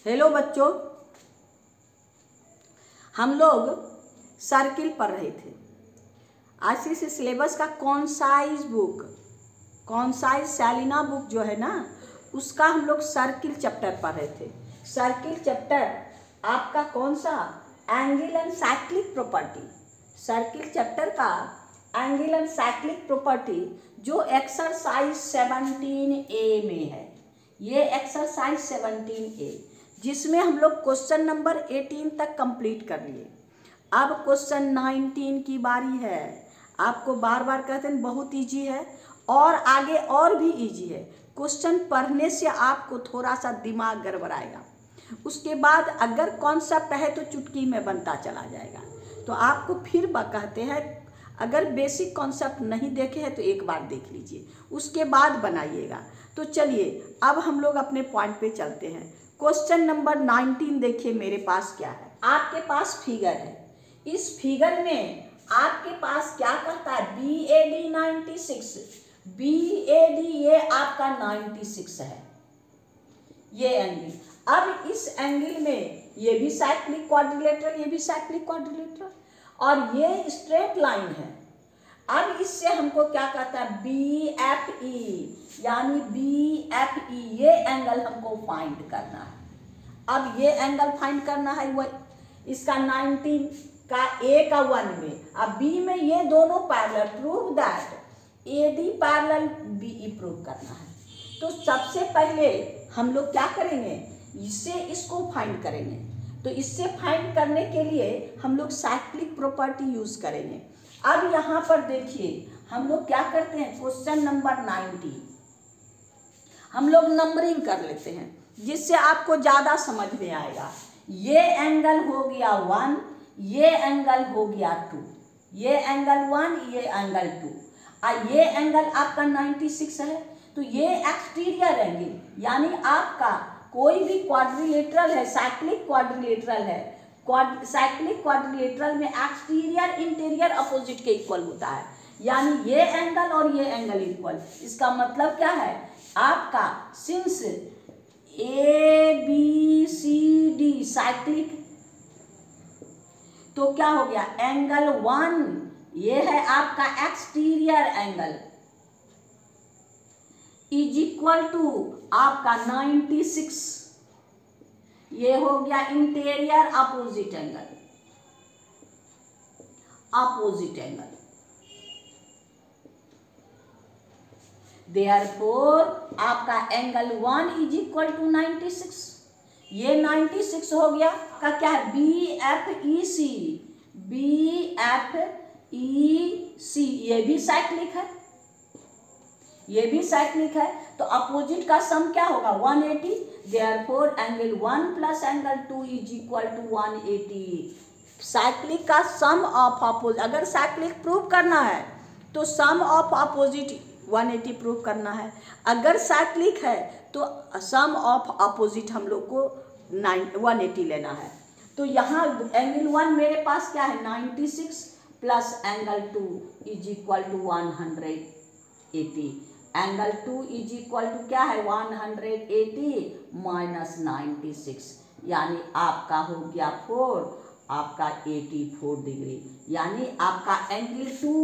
Hello बच्चों, हम लोग सर्किल पढ़ रहे थे। आईसीएसई सिलेबस का कॉन्साइज बुक, कॉन्साइज सैलिना बुक जो है ना, उसका हम लोग सर्किल चैप्टर पढ़ रहे थे। सर्किल चैप्टर आपका कौन सा? Angle and cyclic property. Circle chapter का एंगल एंड साइक्लिक प्रॉपर्टी जो एक्सरसाइज 17A में है। ये एक्सरसाइज 17A जिसमें हम लोग क्वेश्चन नंबर 18 तक कंप्लीट कर लिए। अब क्वेश्चन 19 की बारी है। आपको बार बार कहते हैं बहुत इजी है और आगे और भी इजी है। क्वेश्चन पढ़ने से आपको थोड़ा सा दिमाग गड़बड़ाएगा, उसके बाद अगर कॉन्सेप्ट है तो चुटकी में बनता चला जाएगा। तो आपको फिर कहते हैं अगर बेसिक कॉन्सेप्ट नहीं देखे हैं तो एक बार देख लीजिए, उसके बाद बनाइएगा। तो चलिए अब हम लोग अपने पॉइंट पे चलते हैं। क्वेश्चन नंबर 19 देखिए मेरे पास क्या है। आपके पास फिगर है। इस फिगर में आपके पास क्या कहता है? BAD 96। BAD ये आपका 96 है, ये एंगल। अब इस एंगल में ये भी साइक्लिक क्वाड्रिलेटरल, ये भी साइक्लिक क्वाड्रिलेटरल और ये स्ट्रेट लाइन है। अब इससे हमको क्या कहता है? BFE, यानी BFE ये एंगल हमको फाइंड करना है। अब ये एंगल फाइंड करना है, वो इसका 19 का A का 1 में, अब B में ये दोनों parallel. Prove that AD parallel BE prove करना है। तो सबसे पहले हम लोग क्या करेंगे? इससे इसको फाइंड करेंगे। तो इससे फाइंड करने के लिए हम लोग साइक्लिक प्रॉपर्टी यूज करेंगे। अब यहाँ पर देखिए हम लोग क्या करते हैं, क्वेश्चन नंबर 90 हम लोग नंबरिंग कर लेते हैं जिससे आपको ज़्यादा समझ में आएगा। ये एंगल हो गया 1, ये एंगल हो गया 2, ये एंगल 1, ये एंगल 2 और ये एंगल आपका 96 है। तो ये एक्सटीरियर एंगल, यानी आपका कोई भी क्वाड्रिलेटरल है, साइक्लिक क्वाड्रिलेटरल है। साइक्लिक क्वाड्रिलेटरल में एक्सटीरियर इंटीरियर अपोजिट के इक्वल होता है, यानी ये एंगल और ये एंगल इक्वल। इसका मतलब क्या है? आपका सिंस ABCD साइक्लिक, तो क्या हो गया? एंगल 1 ये है आपका exterior angle is equal to आपका 96, ये हो गया interior opposite angle, opposite angle. Therefore आपका एंगल 1 इज इक्वल टू 96, ये 96 हो गया का क्या है? BFEC, BFEC ये भी साइक्लिक है, ये भी साइक्लिक है। तो अपोजिट का सम क्या होगा? 180। Therefore angle 1 plus angle 2 is equal to 180। Cyclic का सम ऑफ अपोजिट, अगर साइक्लिक प्रूव करना है तो सम ऑफ अपोजिट 180 प्रूव करना है। अगर साइक्लिक है तो सम ऑफ अपोजिट हम लोग को 180 लेना है। तो यहाँ एंगल 1 मेरे पास क्या है? 96 plus angle 2 is equal to 180। Angle 2 is equal to क्या है? 180 माइनस 96, यानी आपका हो गया 4, आपका 84 डिग्री, यानी आपका angle 2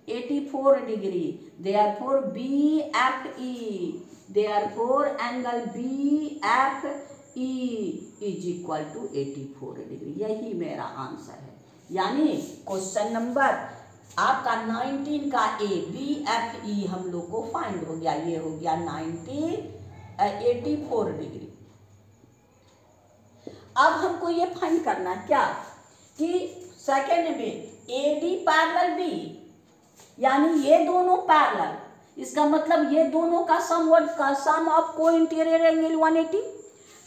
84 degree. Therefore BFE, therefore angle BFE is equal to 84 degree. यही मेरा आंसर है। यानी क्वेश्चन नंबर आपका 19 का A BFE हम लोग को फाइंड हो गया, ये हो गया 84 डिग्री। अब हमको ये फाइंड करना है क्या कि सेकेंड में AD पैरेलल B, यानी ये दोनों पैरेलल, इसका मतलब ये दोनों का सम ऑफ को इंटीरियर एंगल 180।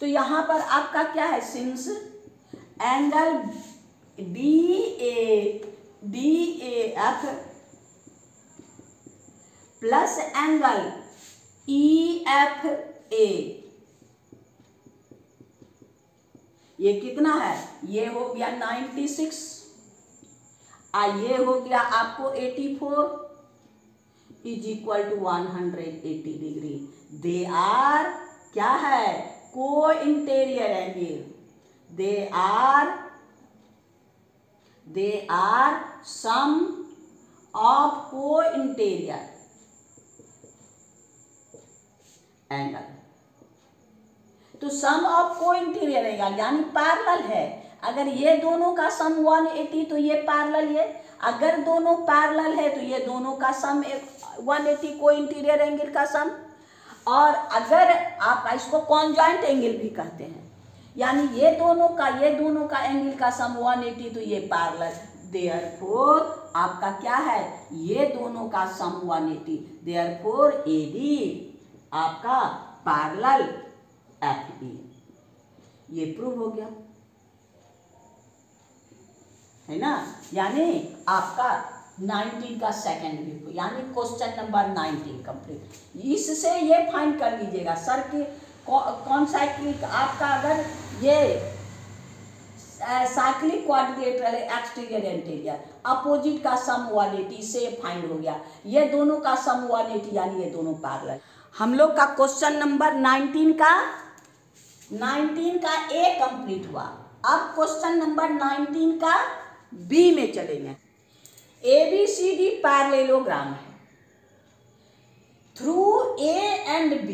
तो यहाँ पर आपका क्या है? Since angle DAF plus angle EFA, ये कितना है? ये हो गया 96 ये हो गया आपको 84 is equal to 180 degree. They are क्या है? co-interior angle. They are sum of co-interior angle. तो सम ऑफ को इंटीरियर एंगल यानी पैरेलल है। अगर ये दोनों का सम 180 तो ये पैरेलल है, अगर दोनों पैरेलल है तो ये दोनों का सम 180 को इंटीरियर एंगल का सम, और अगर आप इसको कॉन्जॉइंट एंगल भी कहते हैं, यानी ये दोनों का एंगल का सम 180 तो ये पैरेलल, देयरफॉर आपका क्या है, ये दोनों का सम 180, देयरफॉर AD आपका पैरेलल FE। ये प्रूव हो गया है ना। यानी आपका 19 का सेकंड भी, यानी क्वेश्चन नंबर 19 कंप्लीट। इससे ये फाइंड कर लीजिएगा सर कि कौन साइक्लिक आपका, अगर ये cyclic quadrilateral exterior interior, opposite का सम 180 से फाइंड हो गया, ये दोनों का सम 180 यानी ये दोनों पैरेलल। हम लोग का क्वेश्चन नंबर 19 का A कंप्लीट हुआ। अब क्वेश्चन नंबर 19 का B में चलेंगे। ABCD पैरेललोग्राम है। Through A and B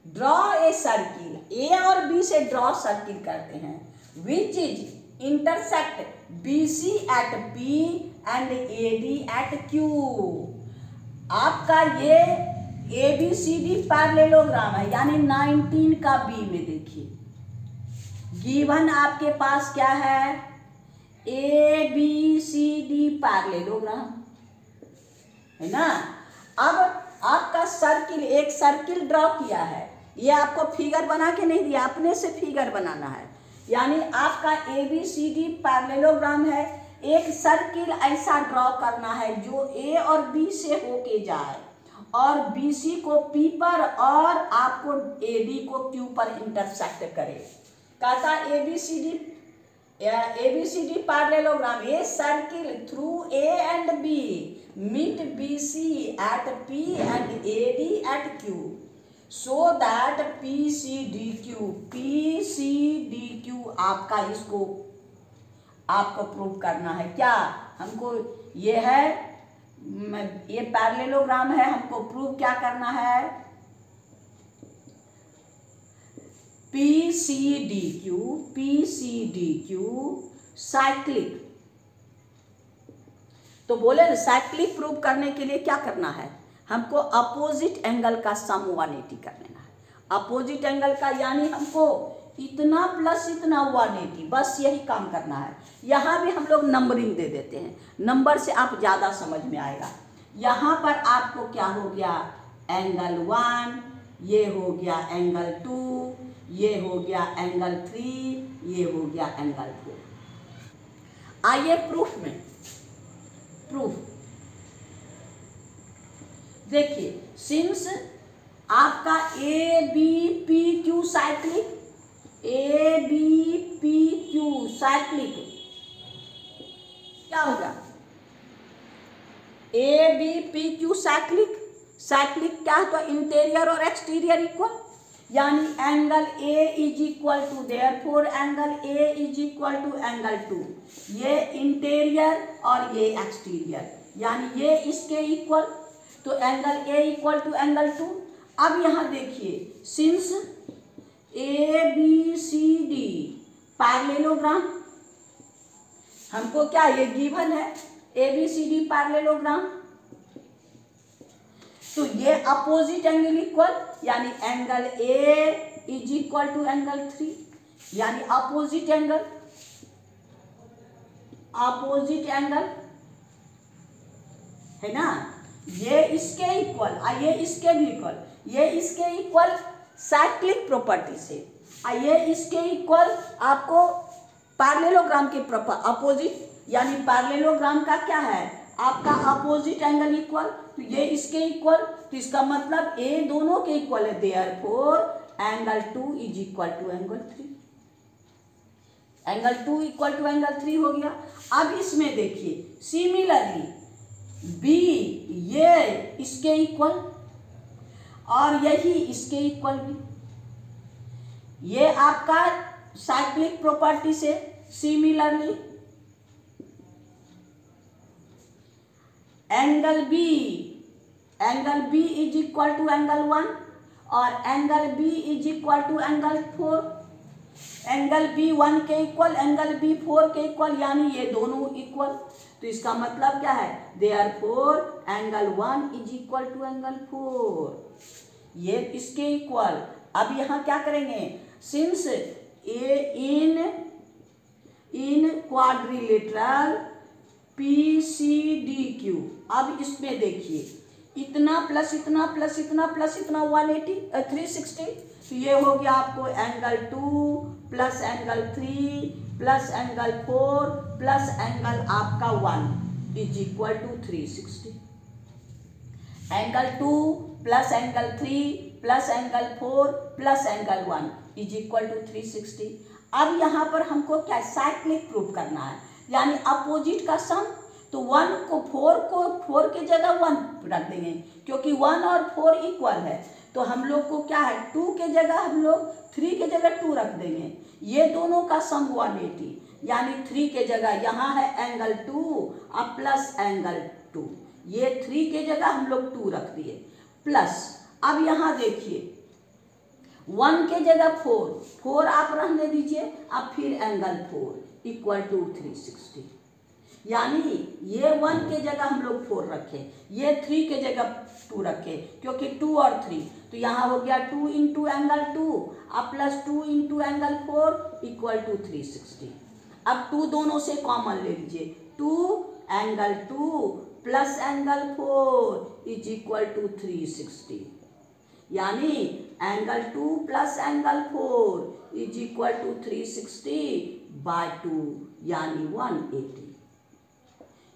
draw a circle, A और B से ड्रॉ सर्किल करते हैं, which is intersect BC at P and AD at Q। आपका ये ABCD पैरेललोग्राम है, यानी 19 का B में देखिए गिवन आपके पास क्या है, ABCD पैरेललोग्राम है ना। अब आपका सर्किल, एक सर्किल ड्रॉ किया है, ये आपको फिगर बना के नहीं दिया, अपने से फिगर बनाना है। यानी आपका ABCD पैरेललोग्राम है, एक सर्किल ऐसा ड्रॉ करना है जो A और B से होके जाए और BC को P पर और आपको AD को Q पर इंटरसेक्ट करे। कहता ABCD parallelogram, a circle through A and B meet BC at P and AD at Q so that PCDQ आपका, इसको आपको प्रूव करना है। क्या हमको ये है, ये पैरेललोग्राम है, हमको प्रूव क्या करना है, PCDQ साइक्लिक। तो बोले ना साइक्लिक प्रूव करने के लिए क्या करना है, हमको अपोजिट एंगल का सम 180 कर लेना है। अपोजिट एंगल का यानी हमको इतना प्लस इतना 180, बस यही काम करना है। यहाँ भी हम लोग नंबरिंग दे देते हैं, नंबर से आप ज़्यादा समझ में आएगा। यहाँ पर आपको क्या हो गया, एंगल 1, ये हो गया एंगल 2, ये हो गया एंगल 3, ये हो गया एंगल 4। आइए प्रूफ में, प्रूफ देखिए, सिंस आपका ABPQ साइक्लिक, ABPQ साइक्लिक क्या होगा, ABPQ साइक्लिक, साइक्लिक क्या है तो इंटीरियर और एक्सटीरियर इक्वल, यानी angle A is equal to, therefore angle A is equal to angle 2, ये इंटीरियर और ये एक्सटीरियर, यानी ये इसके इक्वल, तो angle A equal to angle 2। अब यहाँ देखिए, सिंस ABCD पैरेललोग्राम, हमको क्या ये गिवन है ABCD पैरेललोग्राम, तो ये अपोजिट एंगल इक्वल, यानी angle A is equal to angle 3, यानी अपोजिट एंगल, अपोजिट एंगल है ना, ये इसके इक्वल, ये इसके भी इक्वल, ये इसके इक्वल साइक्लिक प्रॉपर्टी से, ये इसके इक्वल आपको पैरेललोग्राम के प्रॉपर अपोजिट, यानी पैरेललोग्राम का क्या है आपका अपोजिट एंगल इक्वल, तो ये इसके इक्वल, तो इसका मतलब A दोनों के इक्वल है, therefore angle 2 is equal to angle 3, angle 2 equal to angle 3 हो गया। अब इसमें देखिए सिमिलरली B ये इसके इक्वल और यही इसके इक्वल भी, ये आपका साइक्लिक प्रॉपर्टी से similarly angle B is equal to angle 1 और angle B is equal to angle 4। Angle B 1 के इक्वल, एंगल बी 4 के इक्वल, यानी ये दोनों इक्वल। तो इसका मतलब क्या है, therefore angle 1 is equal to angle 4, ये इसके इक्वल। अब यहाँ क्या करेंगे, सिंस इन क्वाड्रिलेटरल PCDQ, अब इसमें देखिए इतना प्लस इतना प्लस इतना प्लस इतना 360, तो ये हो गया आपको angle 2 plus angle 3 plus angle 4 plus angle आपका 1 is equal to 360। Angle 2 plus angle 3 plus angle 4 plus angle 1 is equal to 360। अब यहाँ पर हमको क्या साइक्लिक प्रूफ करना है, यानी अपोजिट का सम। तो 4 के जगह 1 रख देंगे, क्योंकि 1 और 4 इक्वल है। तो हम लोग को क्या है, 2 के जगह हम लोग 3 के जगह 2 रख देंगे। ये दोनों का सम 180, यानी 3 के जगह यहाँ है एंगल 2 और प्लस एंगल 2, ये 3 के जगह हम लोग 2 रख दिए प्लस। अब यहाँ देखिए 1 के जगह 4 आप रहने दीजिए, अब फिर एंगल 4 इक्वल टू 360, यानी ये 1 के जगह हम लोग 4 रखे, ये 3 के जगह 2 रखे, क्योंकि 2 और 3, तो यहाँ हो गया 2 इंटू एंगल 2 अब plus 2 into angle 4 equal to 360। अब 2 दोनों से कॉमन ले लीजिए, 2 angle 2 plus angle 4 is equal to 360, यानी angle 2 plus angle 4 is equal to 360 by 2, यानी 180।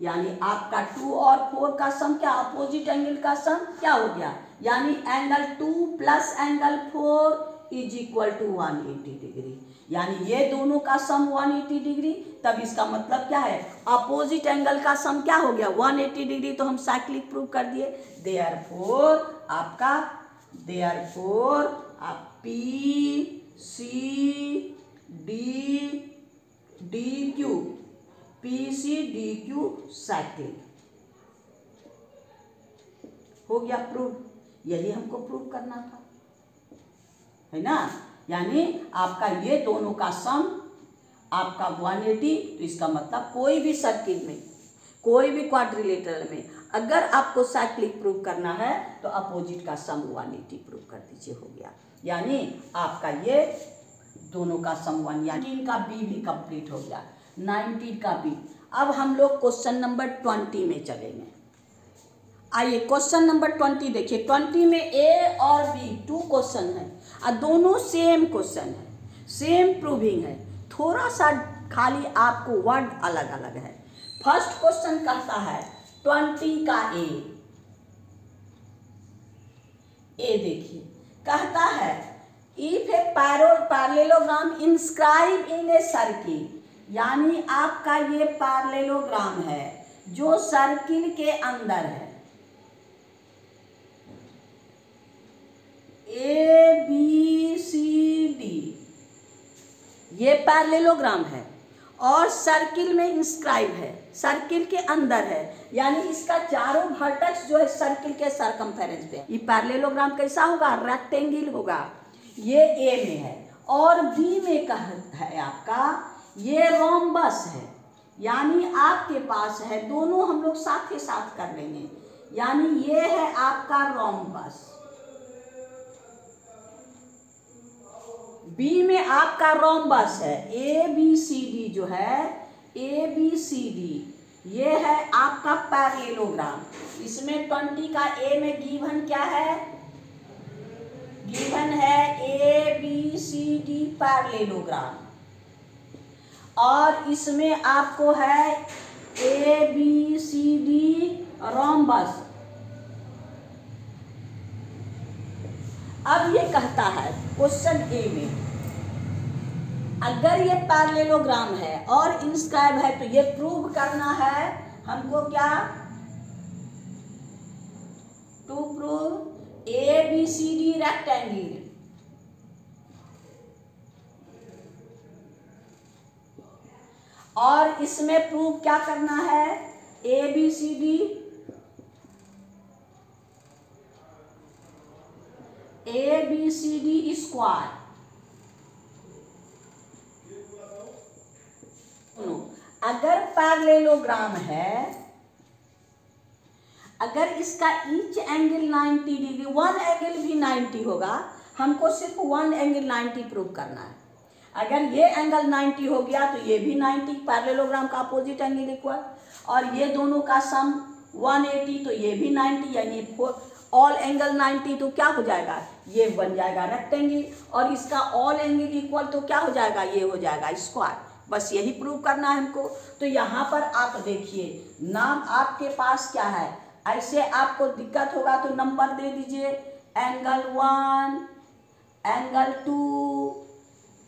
यानी आपका 2 और 4 का सम क्या, अपोजिट एंगल का सम क्या हो गया, यानी angle 2 plus angle 4 is equal to 180 degree, यानी ये दोनों का सम 180 डिग्री। तब इसका मतलब क्या है, अपोजिट एंगल का सम क्या हो गया 180 डिग्री। तो हम साइक्लिक प्रूव कर दिए। देयरफॉर आपका PCDQ साइक्लिक हो गया प्रूव। यही हमको प्रूव करना था, है ना। यानी आपका ये दोनों का सम आपका 180। तो इसका मतलब कोई भी सर्किल में, कोई भी क्वाड्रिलेटरल में अगर आपको साइक्लिक प्रूव करना है तो अपोजिट का सम 180 प्रूव कर दीजिए, हो गया। यानी आपका ये दोनों का सम 1, यानी इनका बी भी कंप्लीट हो गया, 19 का बी। अब हम लोग क्वेश्चन नंबर 20 में चलेंगे। आइए क्वेश्चन नंबर 20 देखिए। 20 में ए और बी 2 क्वेश्चन है और दोनों सेम क्वेश्चन है, सेम प्रूविंग है, थोड़ा सा खाली आपको वर्ड अलग अलग है। फर्स्ट क्वेश्चन कहता है 20 का ए देखिए, कहता है if a parallelogram inscribe in a circle, यानी आपका ये पैरेललोग्राम है जो सर्किल के अंदर है, ABCD ये पैरेललोग्राम है और सर्किल में इंस्क्राइब है, सर्किल के अंदर है, यानी इसका चारों वर्टेक्स जो है सर्किल के सरकमफेरेंस पे। ये पैरेललोग्राम कैसा होगा, रेक्टेंगल होगा। ये ए में है और बी में कहता है आपका ये रोम्बस है, यानी आपके पास है, दोनों हम लोग साथ ही साथ कर लेंगे, यानी ये है आपका रोम्बस। बी में आपका रोम्बस है, ABCD जो है ABCD ये है आपका पैरेललोग्राम। इसमें 20 का ए में गिवन क्या है, गिवन है ABCD पैरेललोग्राम, और इसमें आपको है ABCD रोम्बस। अब ये कहता है क्वेश्चन ए में अगर ये पैरेललोग्राम है और इंस्क्राइब है तो ये प्रूव करना है हमको क्या, टू प्रूव ABCD रेक्टेंगल, और इसमें प्रूव क्या करना है, ABCD स्क्वायर। अगर पैरेललोग्राम है, अगर इसका each angle 90 degree, one angle भी 90 होगा, हमको सिर्फ वन एंगल 90 प्रूव करना है। अगर ये एंगल 90 हो गया तो ये भी 90, पैरेललोग्राम का अपोजिट एंगल इक्वल, और ये दोनों का सम 180 तो ये भी 90, यानी ऑल एंगल 90 तो क्या हो जाएगा, ये बन जाएगा रेक्टेंगल, और इसका ऑल एंगल इक्वल तो क्या हो जाएगा, ये हो जाएगा स्क्वायर। बस यही प्रूव करना है हमको। तो यहाँ पर आप देखिए, नाम आपके पास क्या है, ऐसे आपको दिक्कत होगा तो नंबर दे दीजिए, एंगल 1, एंगल 2,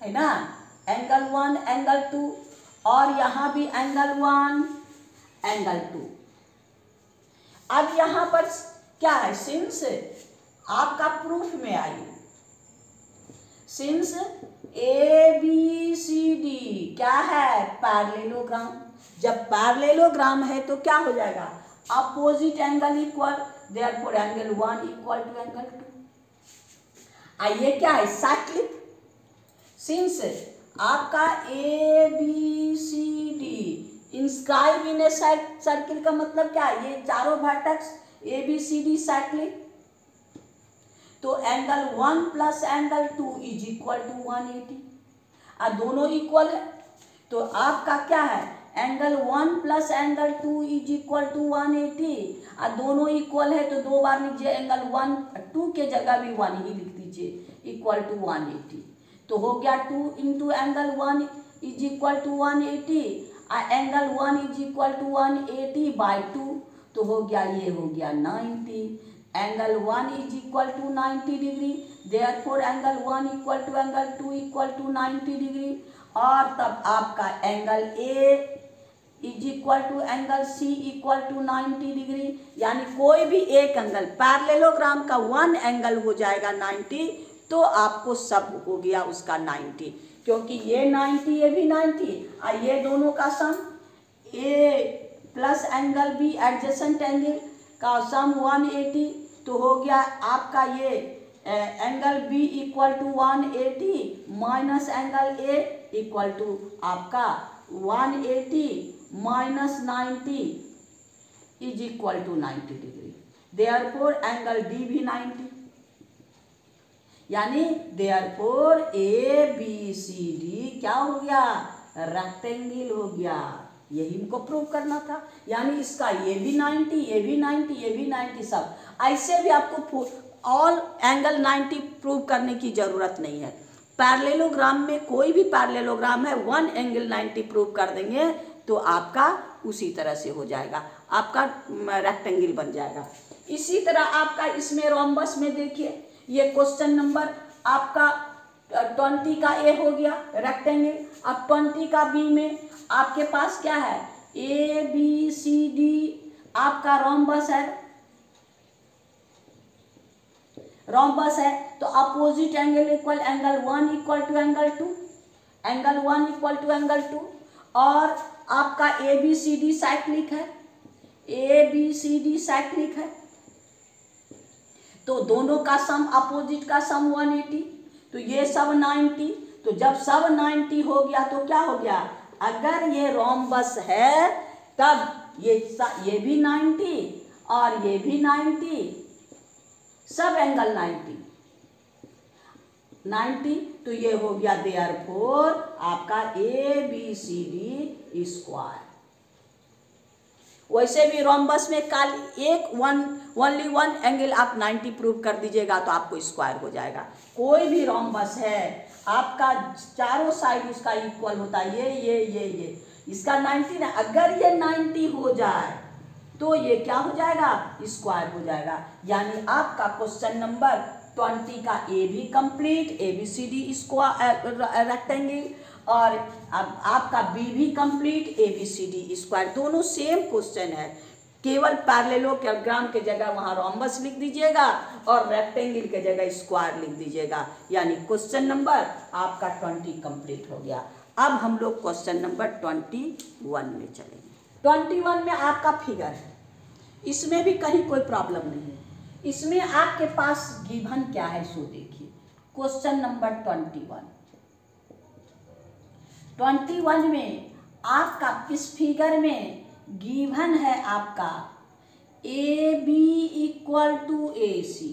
है ना, एंगल 1, एंगल 2, और यहाँ भी एंगल 1, एंगल 2। अब यहाँ पर क्या है, सिंस आपका प्रूफ में आइए, सिंस ABCD क्या है, पैरेललोग्राम। जब पैरेललोग्राम है तो क्या हो जाएगा, opposite angle equal, therefore angle 1 equal to angle 2। आइए क्या है, साइक्लिक। सिंस आपका ABCD inscribe in a circle का मतलब क्या है, ये चारों वर्टेक्स ABCD साइक्लिक, तो angle 1 plus angle 2 is equal to 180, और दोनों इक्वल है तो आपका क्या है, angle 1 plus angle 2 is equal to 180, और दोनों इक्वल है तो दो बार लीजिए, एंगल 1 2 के जगह भी 1 ही लिख दीजिए, इक्वल टू 180। तो हो गया 2 into angle 1 is equal to 180, और angle 1 is equal to 180 by 2, तो हो गया, ये हो गया 90। Angle 1 is equal to 90 degree, therefore angle 1 equal to angle 2 equal to 90 degree, और तब आपका angle A is equal to angle C equal to 90 degree, यानी कोई भी एक एंगल, पैरेललोग्राम का वन एंगल हो जाएगा 90, तो आपको सब हो गया उसका 90, क्योंकि ये 90 ये भी 90, और ये दोनों का sum A plus angle B adjacent angle का सम 180, तो हो गया आपका ये angle B equal to 180 minus angle A equal to आपका 180 minus 90 is equal to 90 degree, therefore angle D भी 90, यानी देयरफॉर ABCD क्या हो गया, रेक्टेंगल हो गया। यही हमको प्रूव करना था, यानी इसका ये भी 90, ये भी 90, ये भी 90, सब ऐसे भी आपको ऑल एंगल 90 प्रूव करने की जरूरत नहीं है। पैरेललोग्राम में कोई भी पैरेललोग्राम है, वन एंगल 90 प्रूव कर देंगे तो आपका उसी तरह से हो जाएगा, आपका रेक्टेंगल बन जाएगा। इसी तरह आपका इसमें रोम्बस में देखिए, ये क्वेश्चन नंबर आपका 20 का A हो गया रेक्टेंगल, अब 20 का B में आपके पास क्या है, ABCD आपका रोम्बस है, रोम्बस है, तो opposite angle equal angle 1 equal to angle 2, angle 1 equal to angle 2, और आपका ABCD साइक्लिक है, ABCD साइक्लिक है, तो दोनों का सम, अपोजिट का सम 180, तो ये सब 90, तो जब सब 90 हो गया तो क्या हो गया, अगर ये रोम्बस है तब ये भी 90 और ये भी 90, सब एंगल 90, तो ये हो गया देयरफॉर आपका ABCD स्क्वायर। वैसे भी रोम्बस में ओनली वन एंगल आप 90 प्रूव कर दीजिएगा तो आपको स्क्वायर हो जाएगा। कोई भी रोम्बस है आपका चारों साइड उसका इक्वल होता है, ये इसका 90 ना, अगर ये 90 हो जाए तो ये क्या हो जाएगा, स्क्वायर हो जाएगा। यानी आपका क्वेश्चन नंबर 20 का A भी कंप्लीट, ABCD स्क्वायर रेक्टेंगल, और अब आपका B भी कंप्लीट, ABCD स्क्वायर, दोनों सेम क्वेश्चन है। केवल पैरेललोग्राम के जगह वहाँ रोम्बस लिख दीजिएगा और रेक्टेंगल के जगह स्क्वायर लिख दीजिएगा। यानी क्वेश्चन नंबर आपका 20 कंप्लीट हो गया। अब हम लोग क्वेश्चन नंबर 21 में चलेंगे। 21 में आपका फिगर है, इसमें भी कहीं कोई प्रॉब्लम नहीं है। इसमें आपके पास गिवन क्या है सो देखिए। क्वेश्चन नंबर 21 में आपका इस फिगर में गिवन है आपका A B equal to A C,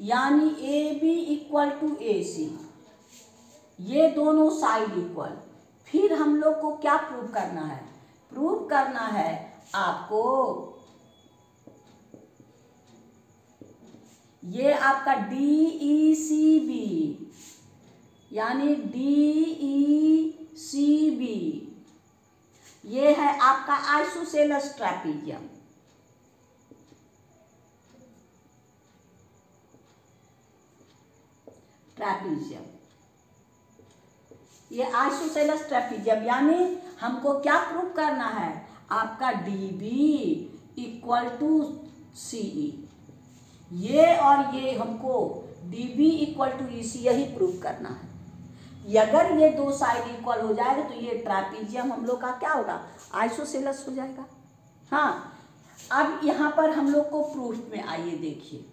यानी A B equal to A C, ये दोनों साइड इक्वल। फिर हम लोग को क्या प्रूव करना है? प्रूव करना है आपको ये आपका डी ई सी बी, यानी डी ई सी बी, ये है आपका आइसोसेलेस ट्रेपीजियम। ये आइसोसेलेस ट्रेपीजियम, यानी हमको क्या प्रूव करना है? आपका डी बी इक्वल टू सी ई, ये और ये हमको डी बी इक्वल टू ई सी यही प्रूव करना है। अगर ये दो साइड इक्वल हो जाएगा तो ये ट्रेपीजियम हम लोग का क्या होगा? आइसोसेलेस हो जाएगा। हाँ, अब यहाँ पर हम लोग को प्रूफ में आइए देखिए,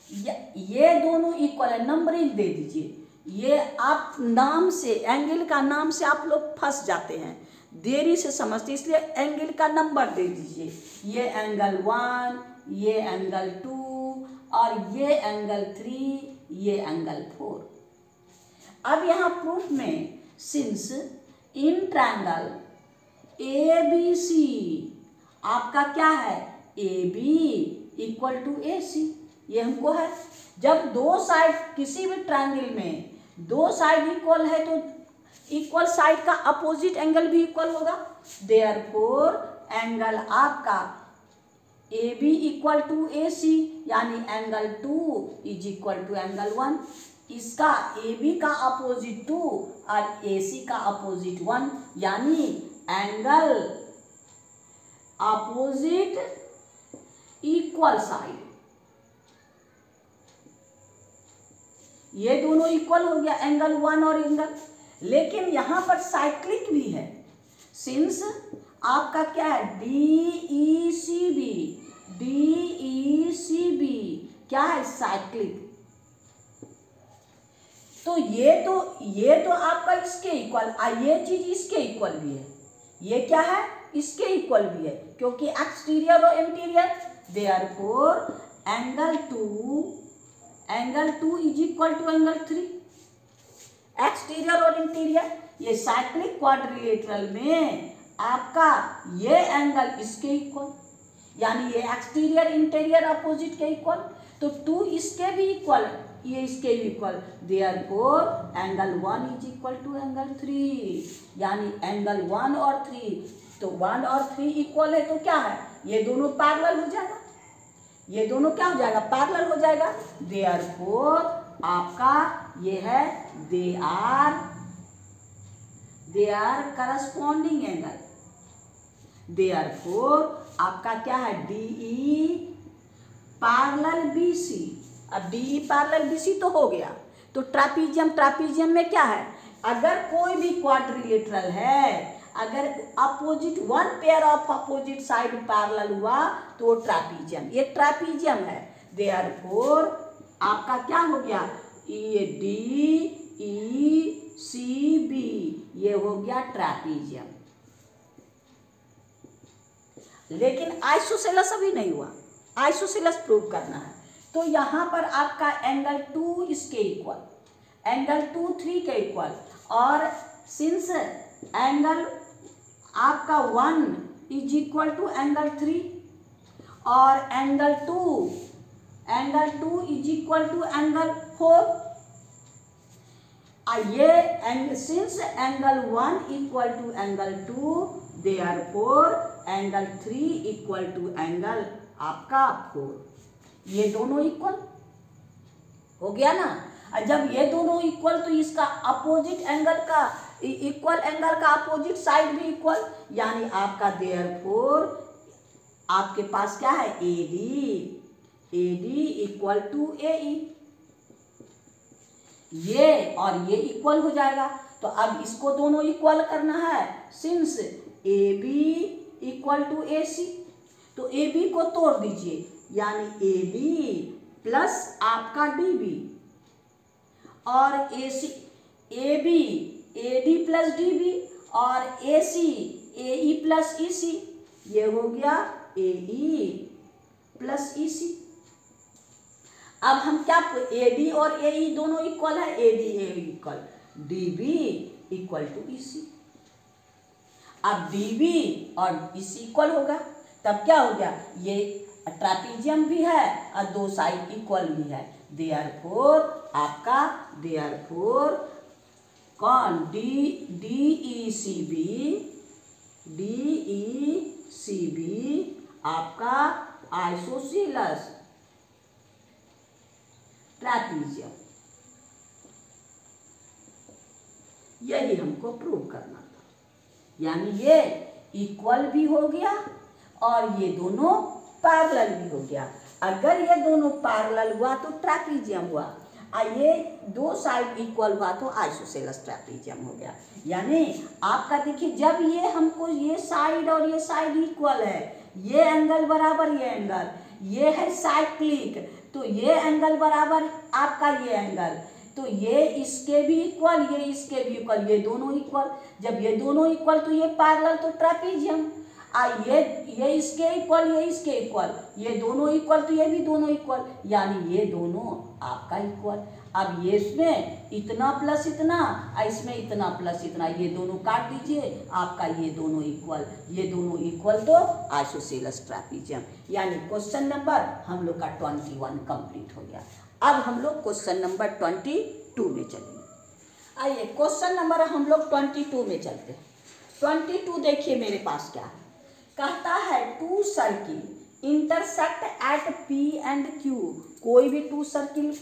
ये दोनों इक्वल है, नंबरिंग दे दीजिए। ये आप नाम से, एंगल का नाम से आप लोग फंस जाते हैं, देरी से समझते, इसलिए एंगल का नंबर दे दीजिए। ये एंगल 1, ये एंगल 2 और ये एंगल 3, ये एंगल 4। अब यहाँ प्रूफ में since in triangle A B C आपका क्या है? A B equal to A C, ये हमको है। जब दो साइड किसी भी ट्रायंगल में दो साइड इक्वल है तो इक्वल साइड का अपोजिट एंगल भी इक्वल होगा। देयरफॉर एंगल आपका A B equal to A C, यानी angle 2 is equal to angle 1। इसका ए बी का अपोजिट 2 और ए सी का अपोजिट 1, यानी एंगल अपोजिट इक्वल साइड, ये दोनों इक्वल हो गया, एंगल 1 और एंगल। लेकिन यहाँ पर साइक्लिक भी है, सिंस आपका क्या है? D E C B, D E C B क्या है? साइक्लिक। तो ये तो आपका इसके इक्वल, ये चीज इसके इक्वल भी है, ये क्या है? इसके इक्वल भी है, क्योंकि एक्सटीरियर और interior. Therefore angle 2 is equal to angle 3। Exterior और इंटीरियर, ये साइक्लिक क्वाड्रिलेटरल में आपका ये एंगल इसके इक्वल, यानी ये एक्सटीरियर इंटीरियर अपोजिट के इक्वल, तो 2 इसके भी इक्वल, ये इसके भी equal. Therefore angle 1 is equal to angle 3, यानी एंगल 1 और 3, तो 1 और 3 इक्वल है तो क्या है? ये दोनों पैरेलल हो जाएगा, ये दोनों क्या हो जाएगा? पैरेलल हो जाएगा। देयरफॉर आपका ये है they are corresponding angle. Therefore आपका क्या है? DE parallel BC. अब डीई पैरेलल बीसी तो हो गया, तो ट्रापीजियम में क्या है? अगर कोई भी क्वाड्रिलेटरल है, अगर opposite one pair of opposite side parallel हुआ तो ट्रापीजियम, ये ट्रापीजियम है। देयरफॉर आपका क्या हो गया? ये डी ई सी बी, ये हो गया ट्रापीजियम। लेकिन आइसोसेलेस अभी नहीं हुआ, आइसोसेलेस प्रूव करना है। तो यहाँ पर आपका एंगल 2 इसके इक्वल, एंगल 2 3 के इक्वल, और सिंस एंगल आपका 1 इज इक्वल टू एंगल 3 और angle 2 is equal to angle 4। ये since angle 1 equal to angle 2, therefore angle 3 equal to angle आपका 4, ये दोनों इक्वल हो गया ना। जब ये दोनों इक्वल तो इसका अपोजिट एंगल का इक्वल एंगल का अपोजिट साइड भी इक्वल, यानी आपका देयरफॉर आपके पास क्या है AD इक्वल टू AE, ये और ये इक्वल हो जाएगा। तो अब इसको दोनों इक्वल करना है, since AB equal to AC, तो AB को तोड़ दीजिए, यानी AD प्लस आपका DB और AB AD प्लस DB और AC AE प्लस EC, ये हो गया AE प्लस EC। अब हम क्या AD और AE दोनों इक्वल है, AD AE equal DB equal to EC। अब DB और EC इक्वल होगा, तब क्या हो गया, ये ट्रापीजियम भी है और दो साइड इक्वल भी है, देयरफॉर आपका देयरफॉर कौन DECB आपका आइसोसेलेस ट्रापीजियम, यही हमको प्रूव करना था। यानी ये इक्वल भी हो गया और ये दोनों पैरेलल भी हो गया। अगर ये दोनों पैरेलल हुआ तो ट्रापीजियम हुआ, और ये दो साइड इक्वल हुआ तो आइसोसेलेस ट्रापीजियम हो गया। यानी आपका देखिए, जब ये हमको ये साइड और ये साइड इक्वल है, ये एंगल बराबर ये एंगल, ये है साइक्लिक, तो ये एंगल बराबर आपका ये एंगल, तो ये इसके भी इक्वल, ये इसके भी इक्वल, ये दोनों इक्वल। जब ये दोनों इक्वल तो ये पैरेलल तो ट्रापीजियम, ये इसके इक्वल, ये इसके इक्वल, ये दोनों इक्वल तो ये भी दोनों इक्वल, यानी ये दोनों आपका इक्वल। अब ये इसमें इतना प्लस इतना, इसमें इतना प्लस इतना, ये दोनों काट दीजिए, आपका ये दोनों इक्वल तो आइसोसेलेस ट्रापीजियम। यानी क्वेश्चन नंबर हम लोग का 21 कंप्लीट हो गया। अब हम लोग क्वेश्चन नंबर 22 में चलेंगे। आइए क्वेश्चन नंबर हम लोग 22 में चलते हैं। 22 देखिए मेरे पास क्या है, कहता है two circle intersect at P and Q, कोई भी टू सर्किल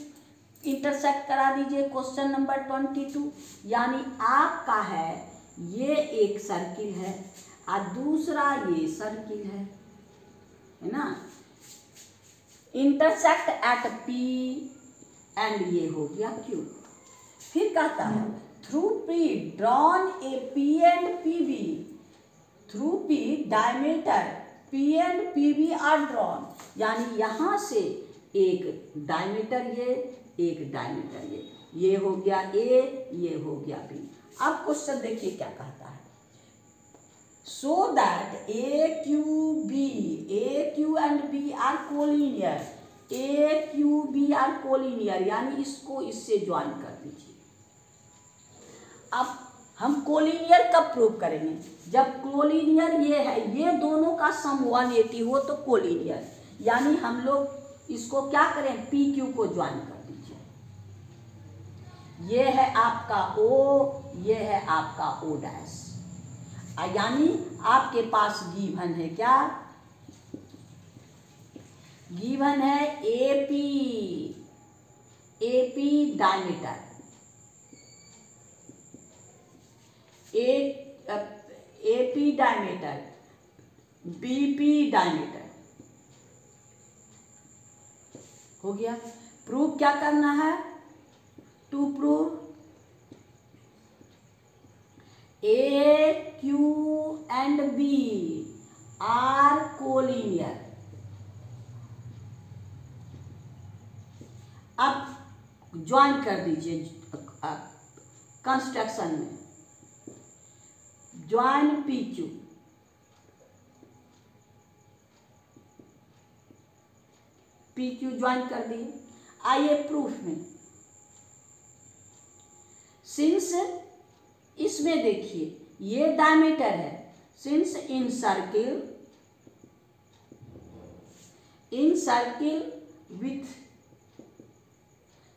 इंटरसेक्ट करा दीजिए। क्वेश्चन नंबर 22, यानी आपका है ये एक सर्किल है और दूसरा ये सर्किल है ना, इंटरसेक्ट एट P एंड ये हो गया Q। फिर कहता है through P drawn a P and PB, through P diameter P and PB are drawn, यानी यहाँ से एक डायमीटर एक डायमीटर ये हो गया A, ये हो गया B। अब क्वेश्चन देखिए क्या कहता है, so that AQ and B are collinear, AQB are collinear, यानी इसको इससे ज्वाइन कर दीजिए। अब हम कोलिनियर कब प्रूव करेंगे, जब कोलिनियर ये है, ये दोनों का सम 180 हो तो कोलिनियर, यानी हम लोग इसको क्या करें, PQ को ज्वाइन कर दीजिए। ये है आपका O, ये है आपका O डैश, यानी आपके पास गिवन है क्या, गिवन है AP diameter, AP diameter, BP diameter हो गया। प्रूव क्या करना है, to prove AQ and B are collinear. अब ज्वाइन कर दीजिए कंस्ट्रक्शन में, ज्वाइन PQ, ज्वाइन कर दिए। आइए प्रूफ में, सिंस इसमें देखिए ये डायमीटर है, since in circle with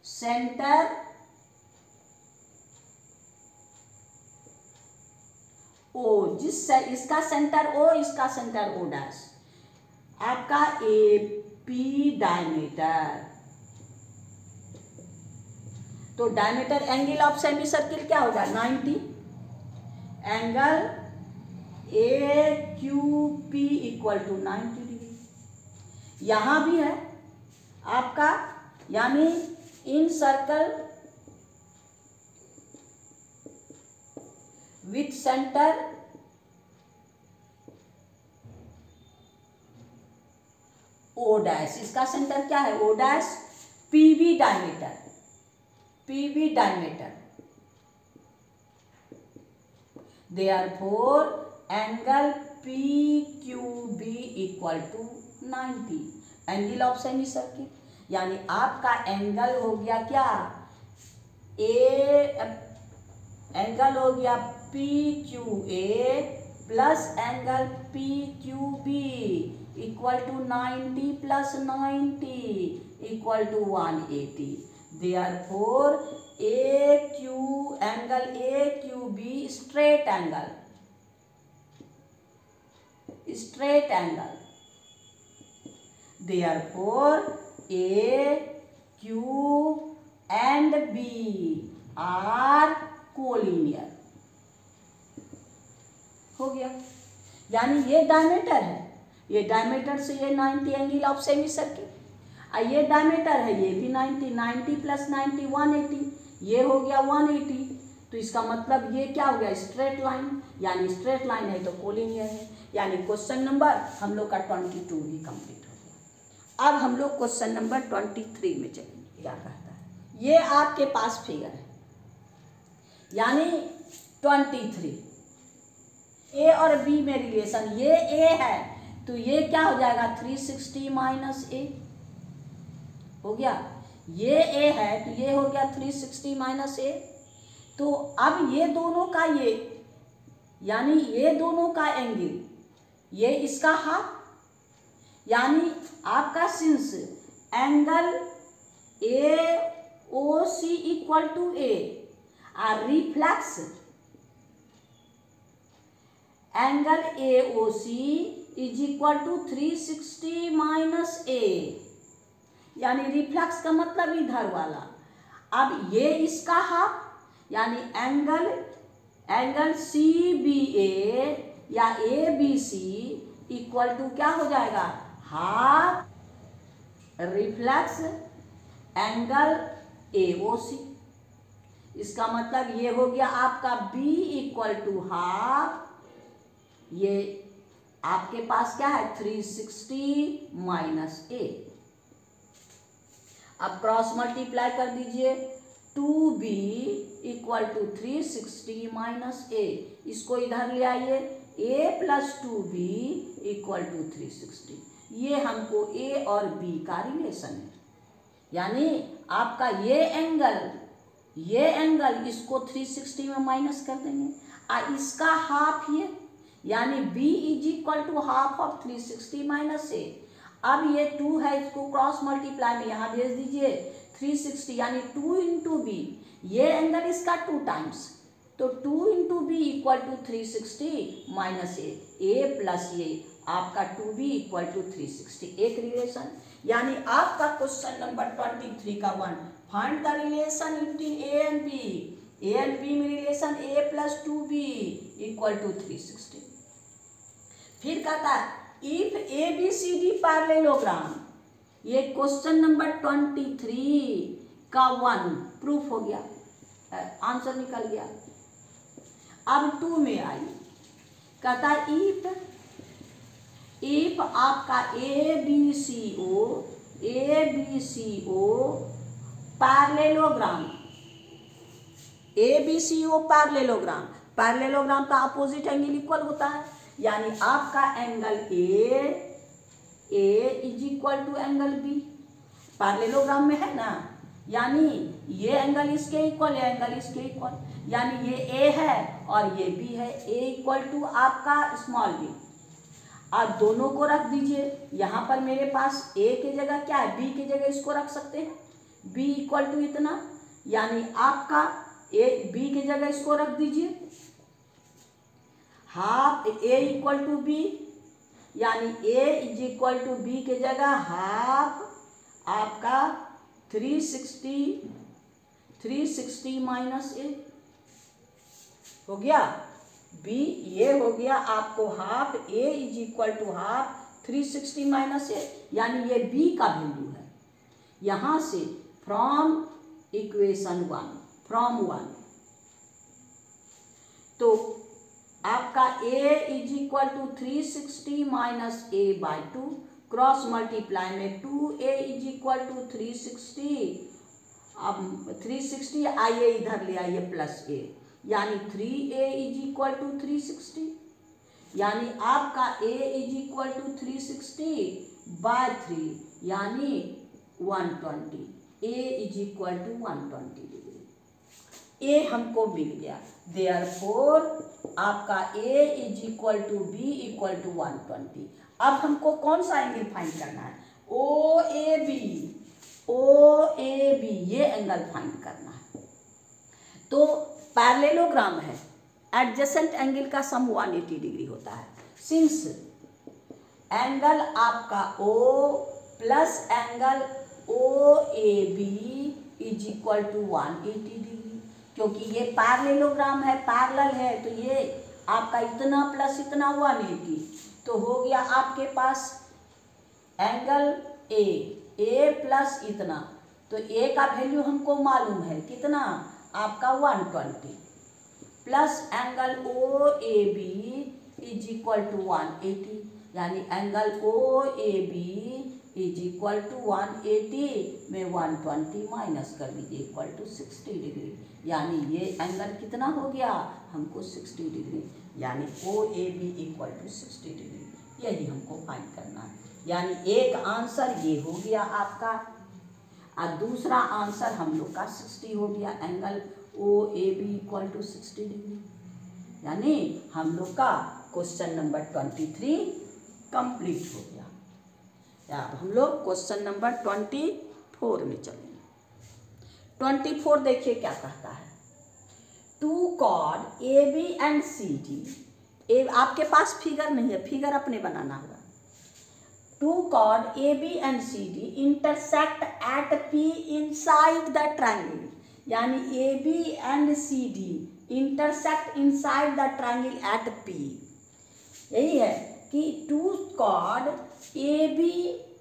centre O, इसका सेंटर O, इसका सेंटर O डैश, आपका AP डायमीटर तो diameter angle of semicircle क्या होगा 90, angle A Q P equal to 90 degree. यहाँ भी है आपका, यानी in circle with centre O dash, इसका सेंटर क्या है O dash, PV diameter, PV diameter, therefore angle P Q B equal to 90, angle of semi circle, यानी आपका एंगल हो गया क्या एंगल हो गया P Q A plus angle P Q B equal to 90 plus 90 equal to 180। Therefore angle A Q B straight angle, straight angle, therefore A Q and B are collinear हो गया। यानी ये diameter है, ये diameter से ये 90 angle of semi circle, ये diameter है ये भी 90, 90 प्लस 90 180, ये हो गया 180। तो इसका मतलब ये क्या हो गया स्ट्रेट लाइन, यानी स्ट्रेट लाइन है तो कोलिनियर है। यानी क्वेश्चन नंबर हम लोग का 22 भी कंप्लीट हो गया। अब हम लोग क्वेश्चन नंबर 23 में चलेंगे। क्या कहता है, ये आपके पास फिगर है, यानी 23 ए और बी में रिलेशन, ये ए है तो ये क्या हो जाएगा 360 माइनस ए हो गया, ये ए है तो ये हो गया 360 माइनस ए। तो अब ये दोनों का ये, यानी ये दोनों का एंगल, ये इसका हाफ, यानी आपका since angle A O C equal to A और reflex angle A O C is equal to 360 minus A, यानी रिफ्लेक्स का मतलब इधर वाला। अब ये इसका हाफ, यानी एंगल सी बी ए या A B C equal to क्या हो जाएगा half reflex angle A O C. इसका मतलब ये हो गया आपका B इक्वल टू हाफ, ये आपके पास क्या है 360 माइनस ए। अब क्रॉस मल्टीप्लाई कर दीजिए, 2B इक्वल टू 360 माइनस ए, इसको इधर ले आइए, A plus 2B equal to 360। ये हमको A और B का रिलेशन है, यानी आपका ये एंगल इसको 360 में माइनस कर देंगे और इसका हाफ ये, यानी B is equal to half of 360 minus A. अब ये 2 है, इसको क्रॉस मल्टीप्लाई में यहाँ भेज दीजिए 360, यानी 2 इंटू बी, ये एंगल इसका 2 टाइम्स, तो 2 into B equal to 360 minus A plus ये आपका 2b इक्वल टू 360, एक रिलेशन। यानी आपका क्वेश्चन नंबर 23 का 1, find the relation between A and B. A and B में relation a plus 2b equal to 360। फिर कहता है if A B C D parallelogram, ये क्वेश्चन नंबर 23 का 1 प्रूफ हो गया, आंसर निकल गया। अब 2 में आई, कहता है इफ आपका A B C O parallelogram, parallelogram का अपोजिट एंगल इक्वल होता है, यानी आपका angle A is equal to angle B, parallelogram में है ना, यानी ये एंगल इसके इक्वल, ये एंगल इसके इक्वल, यानी ये ए है और ये बी है, ए इक्वल टू आपका स्मॉल बी। आप दोनों को रख दीजिए, यहाँ पर मेरे पास ए के जगह क्या है, बी की जगह इसको रख सकते हैं, बी इक्वल टू इतना, यानी आपका ए बी की जगह इसको रख दीजिए, half A equal to B, यानी A is equal to B के जगह हाफ आपका 360 360 माइनस ए हो गया। बी ये हो गया आपको half, A is equal to half 360 minus A, यानी ये बी का वैल्यू है। यहाँ से फ्रॉम इक्वेशन 1, फ्रॉम 1 तो आपका a is equal to 360 minus A by 2, cross multiply में 2a इज इक्वल टू 360, अब 360 आइए इधर ले आइए प्लस a, यानी 3a इज इक्वल टू 360, यानी आपका a is equal to 360 by 3 यानी 120, a is equal to 120 degree. A हमको मिल गया, देयरफॉर आपका a is equal to B equal to 120। अब हमको कौन सा एंगल फाइंड करना है? ओ ए बी ये एंगल फाइंड करना है। तो पैरेललोग्राम है, एडजेसेंट एंगल का सम 180 डिग्री होता है। सिंस एंगल आपका O plus angle O A B is equal to 180 degree, क्योंकि ये पैरेललोग्राम है, पैरेलल है, तो ये आपका इतना प्लस इतना 180, तो हो गया आपके पास एंगल ए प्लस इतना, तो ए का वैल्यू हमको मालूम है कितना, आपका 120 plus angle O A B is equal to 180, यानी angle O A B is equal to 180 में 120 माइनस कर दीजिए इक्वल टू 60 डिग्री, यानी ये एंगल कितना हो गया हमको 60 डिग्री, यानी O A B equal to 60 degree, यही हमको फाइंड करना है। यानी एक आंसर ये हो गया आपका, और दूसरा आंसर हम लोग का 60 हो गया, angle O A B equal to 60 degree, यानी हम लोग का क्वेश्चन नंबर 23 कंप्लीट हो गया। अब हम लोग क्वेश्चन नंबर 24 में चलेंगे। 24 देखिए क्या कहता है, two chord A B and C D, आपके पास फिगर नहीं है, फिगर अपने बनाना होगा। Two chord A B and C D intersect at P inside the triangle, यानी A B and C D intersect inside the triangle at P. यही है कि two chord A B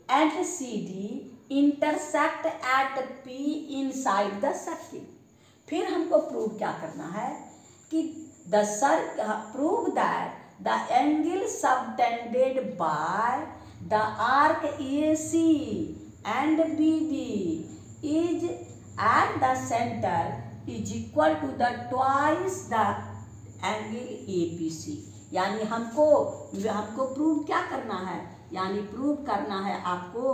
and C D intersect at P inside the circle. फिर हमको prove क्या करना है कि the prove that the angle subtended by the arc A C and B D is at the centre is equal to the twice the angle A P C. यानी हमको prove क्या करना है, यानी प्रूव करना है आपको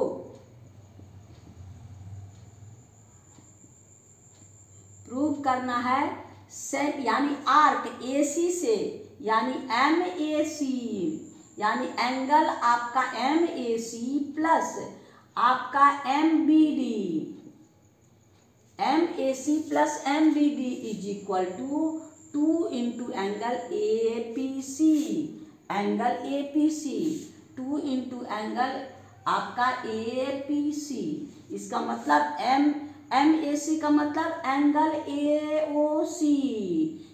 प्रूव करना है सेट, यानी आर्क ए सी से, यानी एम ए सी, यानी एंगल आपका एम ए सी प्लस आपका M B D, M A C plus M B D is equal to 2 into angle A P C, angle A P C 2 into angle आपका A P सी। इसका मतलब M A सी का मतलब angle A O सी,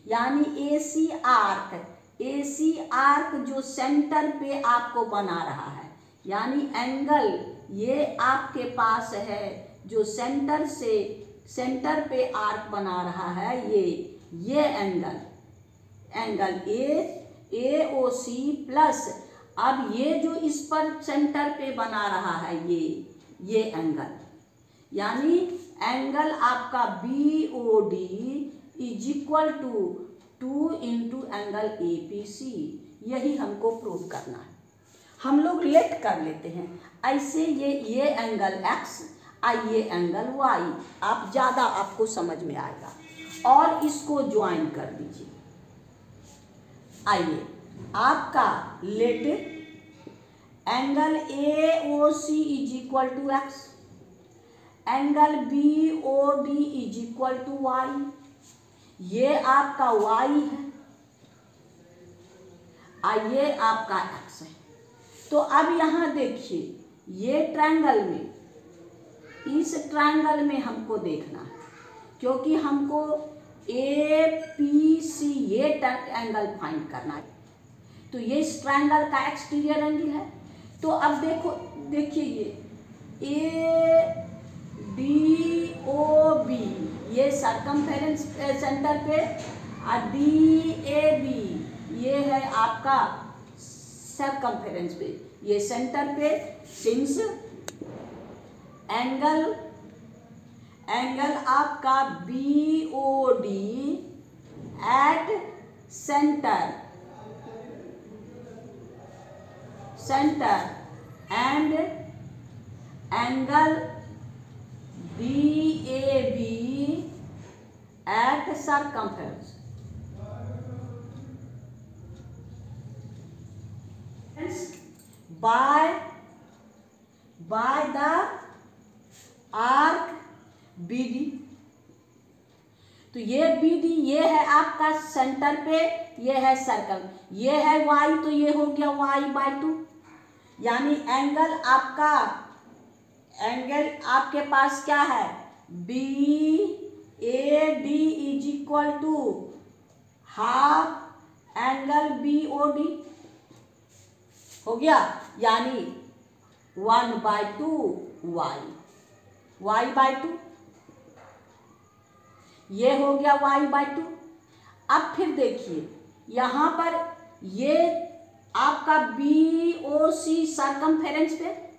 यानी ए सी arc जो centre पे आपको बना रहा है, यानी एंगल ये आपके पास है जो सेंटर पे आर्क बना रहा है, ये angle A O C plus, अब ये जो इस पर सेंटर पे बना रहा है ये एंगल, यानी एंगल आपका B O D is equal to 2 into angle A P C. यही हमको प्रूव करना है। हम लोग लेट कर लेते हैं ऐसे, ये एंगल एक्स और ये एंगल वाई, आप ज़्यादा आपको समझ में आएगा, और इसको ज्वाइन कर दीजिए। आइए आपका let angle A O C is equal to X, angle B O D is equal to Y, ये आपका वाई है और ये आपका एक्स है। तो अब यहाँ देखिए ये ट्रायंगल में, इस ट्रायंगल में हमको देखना है क्योंकि हमको APC ये एंगल फाइंड करना है। तो ये इस ट्रायंगल का एक्सटीरियर एंगल है। तो अब देखिए ये ADOB ये सरकमफेरेंस सेंटर पे, और DAB ये है आपका सरकमफेरेंस पे, ये सेंटर पे। सिंस एंगल आपका BOD at centre and angle DAB at circumference by the arc BD। तो ये BD ये है आपका सेंटर पे, ये है सर्कल, ये है Y, तो ये हो गया Y/2। यानी एंगल आपके पास क्या है, BAD is equal to half angle BOD हो गया, यानी 1/2 Y/2 ये हो गया Y/2। अब फिर देखिए यहाँ पर ये आपका BOC सरकमफेरेंस पे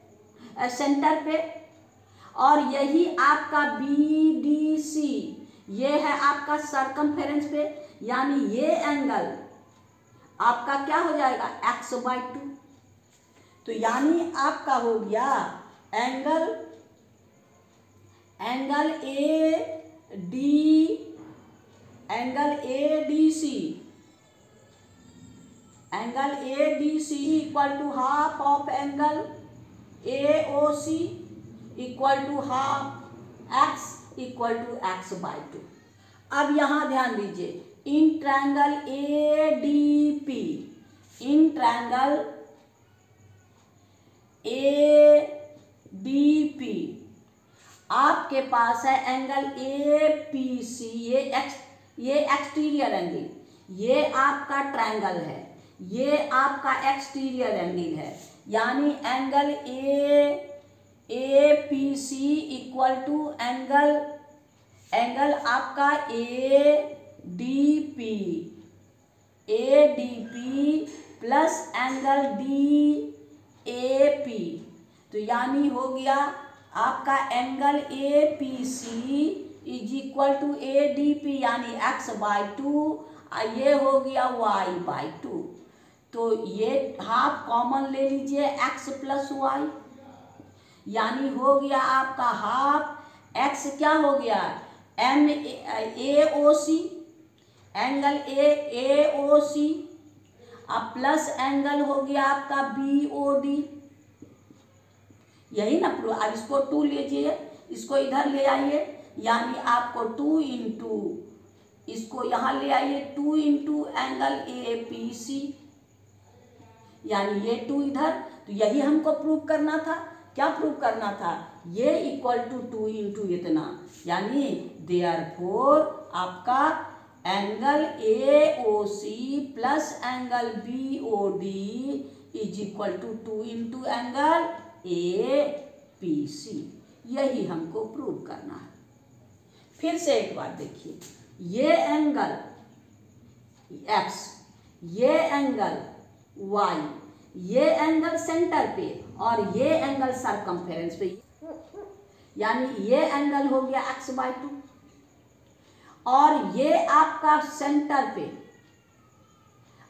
सेंटर पे, और यही आपका BDC ये है आपका सरकमफेरेंस पे, यानी ये एंगल आपका क्या हो जाएगा X/2। तो यानी आपका हो गया angle ADC equal to half of angle AOC equal to half X equal to X/2। अब यहाँ ध्यान दीजिए, इन ट्रायंगल ADP आपके पास है एंगल APC, ये एक्सटीरियर एंगल, ये आपका ट्रायंगल है, ये आपका एक्सटीरियर एंगल है। यानी angle APC equal to angle आपका ADP प्लस एंगल DAP। तो यानी हो गया आपका angle APC is equal to ADP, यानी X/2, ये हो गया Y/2। तो ये हाफ कॉमन ले लीजिए X प्लस Y, यानी हो गया आपका हाफ X क्या हो गया AOC, एंगल AOC, अब प्लस एंगल हो गया आपका BOD, यही ना। अब इसको 2 लीजिए, इसको इधर ले आइए, यानी आपको 2 इंटू इसको यहाँ ले आइए 2 इंटू एंगल APC, यानी ये 2 इधर। तो यही हमको प्रूव करना था। क्या प्रूव करना था, ये इक्वल टू 2 इंटू इतना, यानी देयरफॉर आपका angle AOC plus angle BOD is equal to 2 into angle APC। यही हमको प्रूव करना है। फिर से एक बार देखिए, ये एंगल X, ये एंगल Y, ये एंगल सेंटर पे, और ये एंगल सरकमफेरेंस पे, यानी ये एंगल हो गया X/2, और ये आपका सेंटर पे,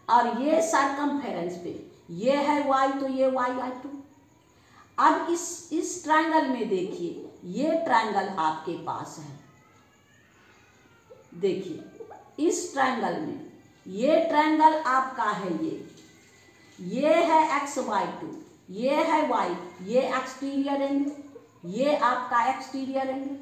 और ये सरकमफेरेंस पे, ये है Y, तो ये Y/2। अब इस ट्रायंगल में देखिए, ये ट्रायंगल आपके पास है, देखिए इस ट्रायंगल में ये ट्रायंगल आपका है, ये है X/2, ये है Y, ये एक्सटीरियर एंगल, ये आपका एक्सटीरियर एंगल,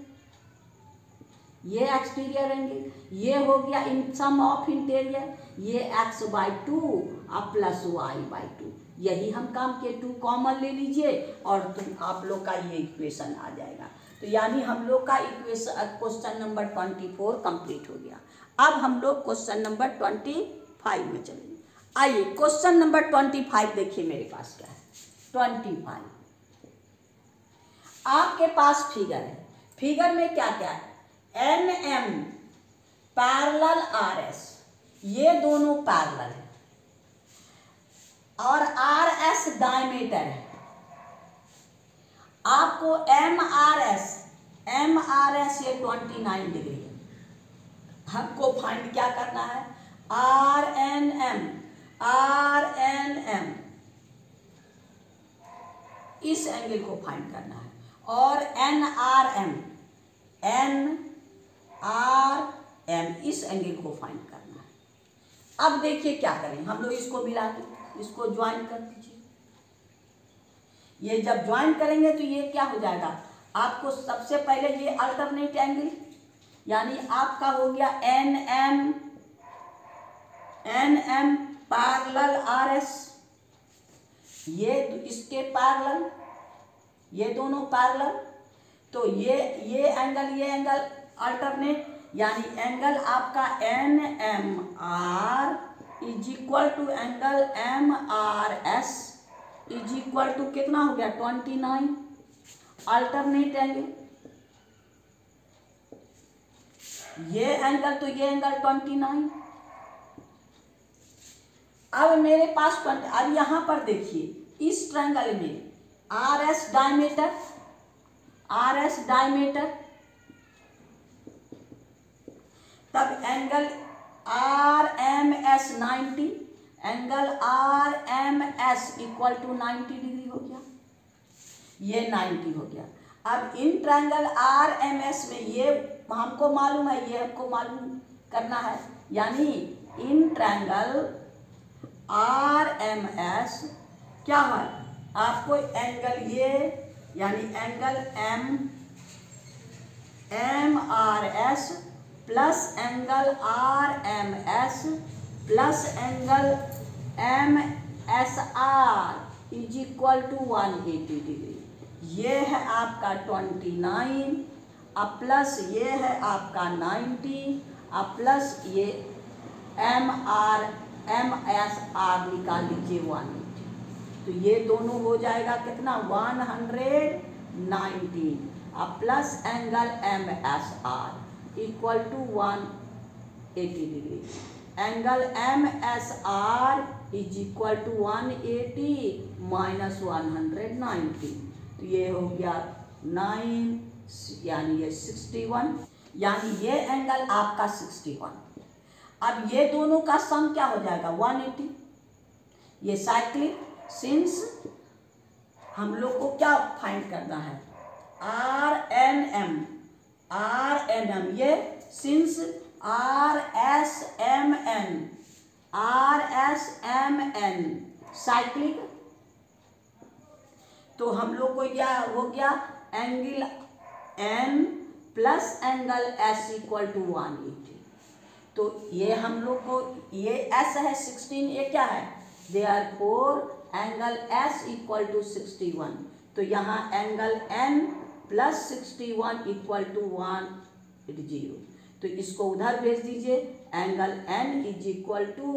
ये एक्सटीरियर एंगल, ये हो गया इन सम ऑफ इंटीरियर, ये X/2 और प्लस Y/2। यही हम काम किए, 2 कॉमन ले लीजिए और आप लोग का ये इक्वेशन आ जाएगा। तो यानी हम लोग का इक्वेशन क्वेश्चन नंबर 24 कंप्लीट हो गया। अब हम लोग क्वेश्चन नंबर 25 में चलेंगे। आइए क्वेश्चन नंबर 25 देखिए मेरे पास क्या है। 25 आपके पास फिगर है, फिगर में क्या क्या है, N M parallel R S, ये दोनों पैरेलल है, और आर एस डायमीटर है। आपको एम आर एस ये 29 डिग्री है, हमको फाइंड क्या करना है, आर एन एम इस एंगल को फाइंड करना है, और एन आर एम इस एंगल को फाइंड करना है। अब देखिए क्या करें, हम लोग इसको मिला के इसको ज्वाइन कर दीजिए। ये जब ज्वाइन करेंगे तो ये क्या हो जाएगा, आपको सबसे पहले ये अल्टरनेट एंगल, यानी आपका हो गया N M parallel R S, ये इसके पैरेलल, ये दोनों पैरेलल, तो ये एंगल अल्टरनेट, यानी एंगल आपका N M R is equal to angle M R S is equal to कितना हो गया 29 अल्टरनेट एंगल। ये एंगल तो ये एंगल 29। अब मेरे पास अब यहां पर देखिए इस ट्रायंगल में आर एस डायमीटर, तब angle R M S 90, angle R M S equal to 90 degree हो गया, ये 90 हो गया। अब इन ट्रायंगल आर एम एस में ये हमको मालूम है, ये हमको मालूम करना है, यानी इन ट्रायंगल आर एम एस क्या है, आपको एंगल ये यानी angle M R S plus angle R M S plus angle M S R is equal to 180 degree. ये है आपका 29, अब प्लस ये है आपका 90, अब प्लस ये एम एस आर निकाल लीजिए 180, तो ये दोनों हो जाएगा कितना 119, अब plus angle M S R equal to 180 degree, angle M S R is equal to 180 minus 190, तो ये हो गया 9 यानी ये 61, यानी ये एंगल आपका 61। अब ये दोनों का सम क्या हो जाएगा 180। ये साइक्लिक, सिंस हम लोग को क्या फाइंड करना है आर एन एम, ये since R S M N cyclic, तो हम लोग को यह हो गया angle N plus angle S equal to 180, तो ये हम लोग को ये एस है 16, ये क्या है therefore angle S equal to 61, तो यहाँ angle N plus 61 equal to 180, तो इसको उधर भेज दीजिए, angle N is equal to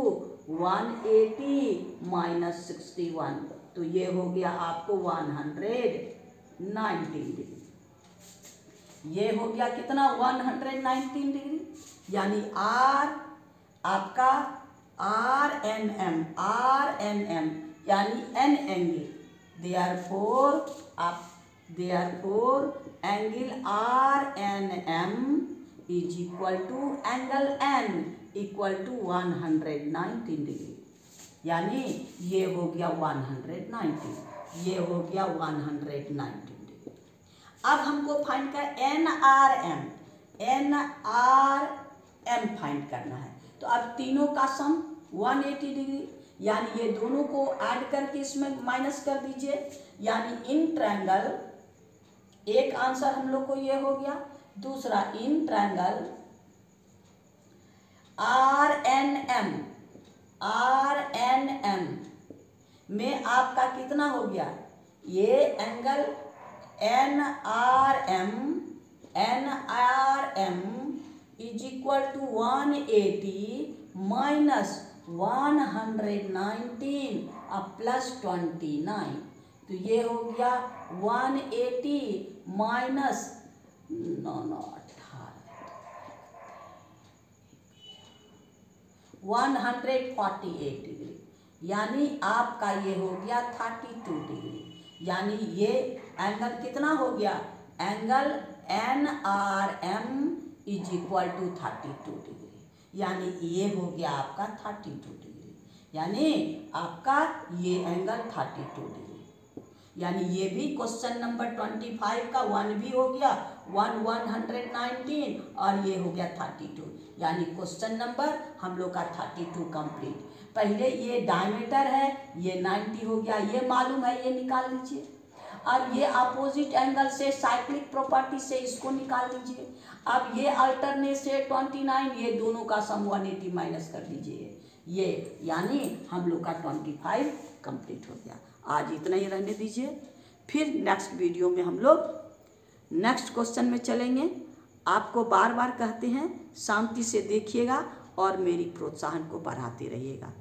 180 minus 61, तो ये हो गया आपको 119 डिग्री। ये हो गया कितना 119 डिग्री, यानी आर आपका आर एन एम यानी N angle, therefore angle R N M is equal to angle N equal to 119 degree, यानी ये हो गया 190, ये हो गया 190 डिग्री। अब हमको फाइंड कर एन आर एम फाइंड करना है, तो अब तीनों का सम 180 डिग्री, यानी ये दोनों को ऐड करके इसमें माइनस कर दीजिए, यानी इन ट्रायंगल, एक आंसर हम लोग को ये हो गया, दूसरा इन ट्रायंगल आर एन एम में आपका कितना हो गया, ये angle NRM is equal to 180 minus 119 plus 29। तो ये हो गया 180 माइनस 148 डिग्री, यानी आपका ये हो गया 32 डिग्री। यानी ये एंगल कितना हो गया? Angle NRM is equal to 32 degree, यानी ये हो गया आपका 32 डिग्री, यानी आपका ये एंगल 32 डिग्री। यानी ये भी क्वेश्चन नंबर 25 का 1 भी हो गया, 119 और ये हो गया 32, यानी क्वेश्चन नंबर हम लोग का 32 कंप्लीट। पहले ये डायमीटर है, ये 90 हो गया, ये मालूम है, ये निकाल लीजिए। अब ये अपोजिट एंगल से साइक्लिक प्रॉपर्टी से इसको निकाल लीजिए। अब ये अल्टरनेट से 29, ये दोनों का सम 180 माइनस कर दीजिए, ये यानी हम लोग का 25 कंप्लीट हो गया। आज इतना ही रहने दीजिए, फिर नेक्स्ट वीडियो में हम लोग नेक्स्ट क्वेश्चन में चलेंगे। आपको बार बार कहते हैं शांति से देखिएगा और मेरी प्रोत्साहन को बढ़ाते रहिएगा।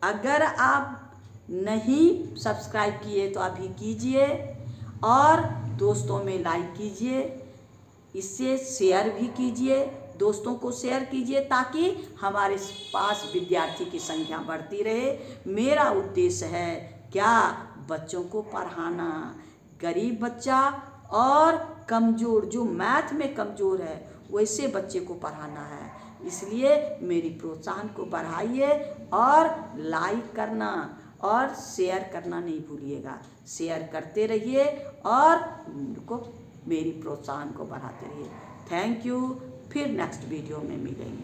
अगर आप नहीं सब्सक्राइब किए तो अभी कीजिए और दोस्तों में लाइक कीजिए, इससे शेयर भी कीजिए, दोस्तों को शेयर कीजिए ताकि हमारे पास विद्यार्थी की संख्या बढ़ती रहे। मेरा उद्देश्य है क्या? बच्चों को पढ़ाना, गरीब बच्चा और कमज़ोर, जो मैथ में कमज़ोर है वैसे बच्चे को पढ़ाना है। इसलिए मेरी प्रोत्साहन को बढ़ाइए और लाइक करना और शेयर करना नहीं भूलिएगा। शेयर करते रहिए और मेरी प्रोत्साहन को बढ़ाते रहिए। Thank you. फिर नेक्स्ट वीडियो में मिलेंगे।